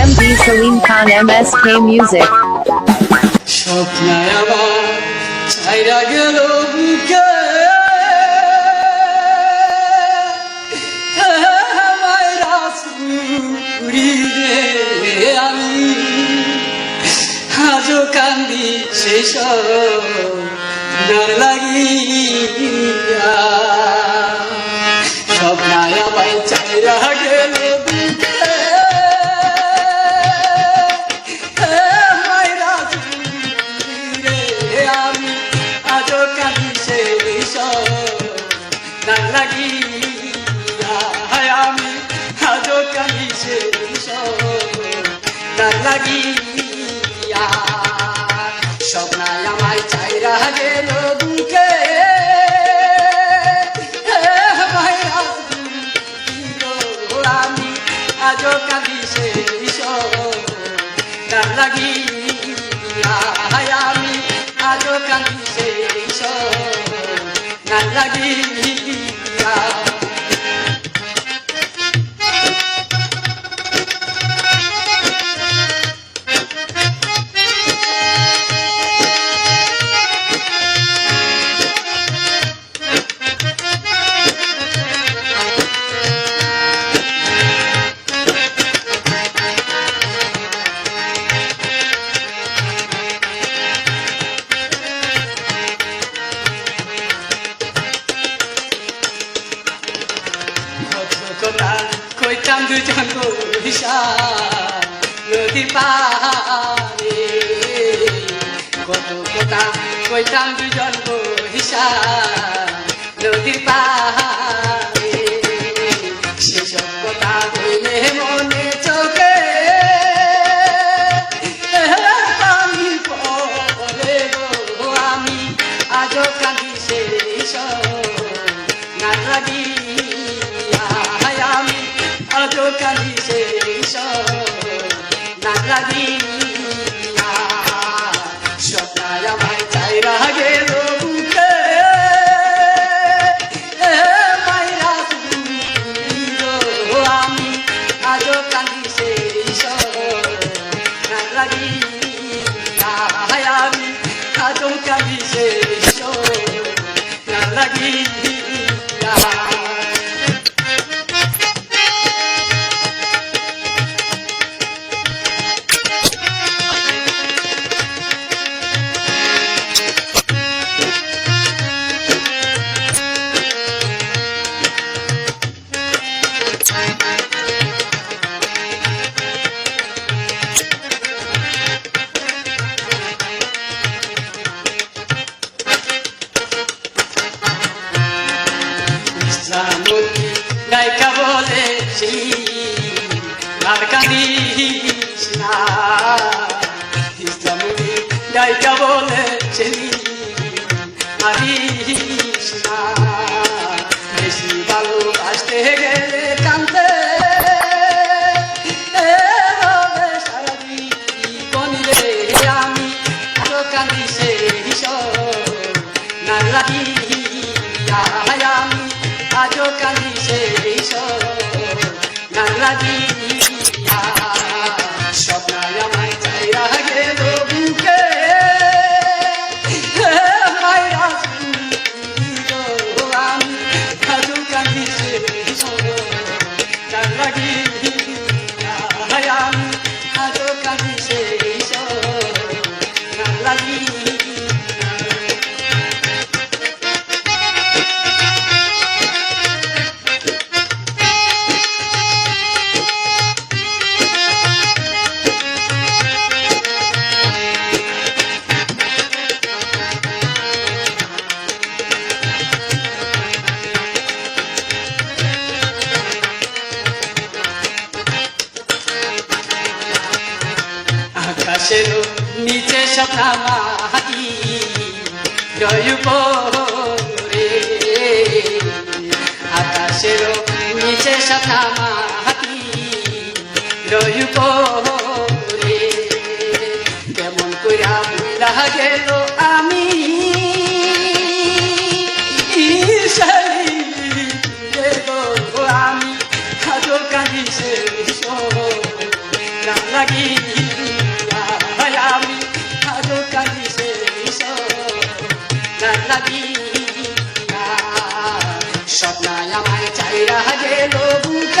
MD Salim Khan MSK Music. স্বপ্নায় আবার ছাইরা গেল বুকে আমায় রাসুরি রে আমি আজও কান্দি শেষ ডার লাগিয়া স্বপ্নায় আবার ছাইরা গেল বুকে আমি আজও কাঁদি সে লাগিয়া স্বপ্নায় আমায় চাইরা গেল বুকে আমি আজও কাঁদি সে লাগিয়া আমি আজও কাঁদি সে লাগিয়া কইতাম দুজন বহিসা নদীর পারে কত কথা কইতাম দুজন বহিসা নদীর পারে সেসব কথা হইলে মনে চোখে আমি পরে গো আমি আজও কাঁদি সেই না লাগি আজও কাঁদি সেই না লাগিয়া স্বপ্নায় আমায় চাইরা গেল বুকে মাইরা আমি আজও কাঁদি সেই না লাগিয়া আমি আজও কাঁদি সেই না লাগিয়া গায়িকা বলেছি আর কাঁদিস না ইসলামী গায়িকা বলেছি আরিস না বেশি ভালোবাসতে গেলে কাঁদতে সারাদিন আমি আরো কাঁদি সেই না লাগিয়া আমি আজও কাঁদি সেই না লাগিয়া স্বপ্নায় আমায় চাইরা গেল বুকে আমি আজও কাঁদি সেই না লাগিয়া আমি আজও কাঁদি সেই না লাগিয়া আকাশের নিচে স্বপ্না মাটি জয়ুব রে আকাশের নিচে স্বপ্না মাটি জয়ুব রে কেমন কইরা ভুলা গেল আমি আমি আজও কাঁদি সে লাগিয়া আমি থাকো কালি শেষ গান লাগিয়া স্বপ্নায় আমায় চাইরা গেল বুকে